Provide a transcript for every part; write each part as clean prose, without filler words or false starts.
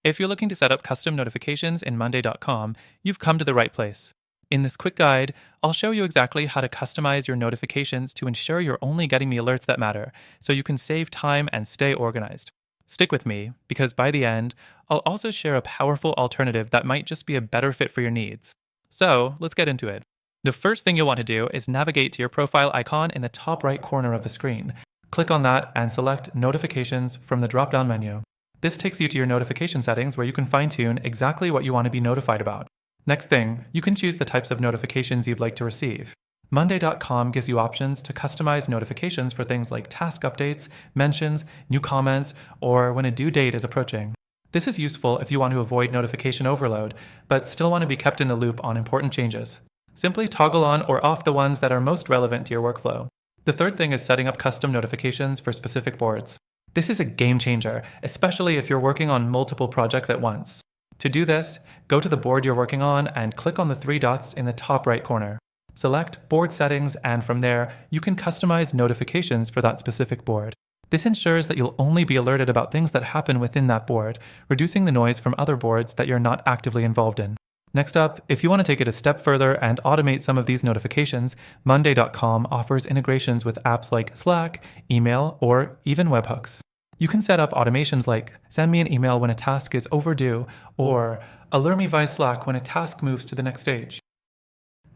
If you're looking to set up custom notifications in Monday.com, you've come to the right place. In this quick guide, I'll show you exactly how to customize your notifications to ensure you're only getting the alerts that matter, so you can save time and stay organized. Stick with me, because by the end, I'll also share a powerful alternative that might just be a better fit for your needs. So, let's get into it. The first thing you'll want to do is navigate to your profile icon in the top right corner of the screen. Click on that and select Notifications from the drop down menu. This takes you to your notification settings where you can fine tune exactly what you want to be notified about. Next thing, you can choose the types of notifications you'd like to receive. Monday.com gives you options to customize notifications for things like task updates, mentions, new comments, or when a due date is approaching. This is useful if you want to avoid notification overload, but still want to be kept in the loop on important changes. Simply toggle on or off the ones that are most relevant to your workflow. The third thing is setting up custom notifications for specific boards. This is a game changer, especially if you're working on multiple projects at once. To do this, go to the board you're working on and click on the three dots in the top right corner. Select Board Settings, and from there, you can customize notifications for that specific board. This ensures that you'll only be alerted about things that happen within that board, reducing the noise from other boards that you're not actively involved in. Next up, if you want to take it a step further and automate some of these notifications, Monday.com offers integrations with apps like Slack, email, or even webhooks. You can set up automations like send me an email when a task is overdue or alert me via Slack when a task moves to the next stage.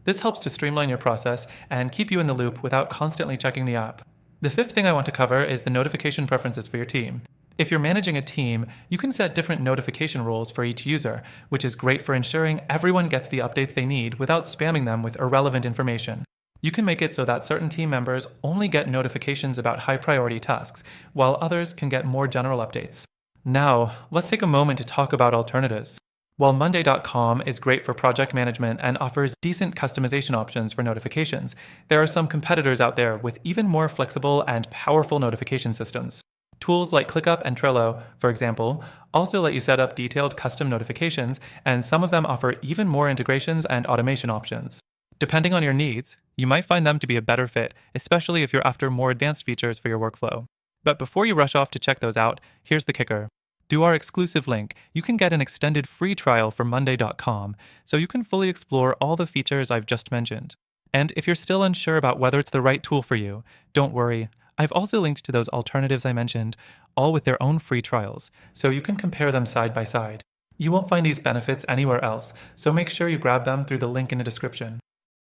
This helps to streamline your process and keep you in the loop without constantly checking the app. The fifth thing I want to cover is the notification preferences for your team. If you're managing a team, you can set different notification rules for each user, which is great for ensuring everyone gets the updates they need without spamming them with irrelevant information. You can make it so that certain team members only get notifications about high priority tasks, while others can get more general updates. Now, let's take a moment to talk about alternatives. While Monday.com is great for project management and offers decent customization options for notifications, there are some competitors out there with even more flexible and powerful notification systems. Tools like ClickUp and Trello, for example, also let you set up detailed custom notifications, and some of them offer even more integrations and automation options. Depending on your needs, you might find them to be a better fit, especially if you're after more advanced features for your workflow. But before you rush off to check those out, here's the kicker. Through our exclusive link, you can get an extended free trial for Monday.com, so you can fully explore all the features I've just mentioned. And if you're still unsure about whether it's the right tool for you, don't worry. I've also linked to those alternatives I mentioned, all with their own free trials, so you can compare them side by side. You won't find these benefits anywhere else, so make sure you grab them through the link in the description.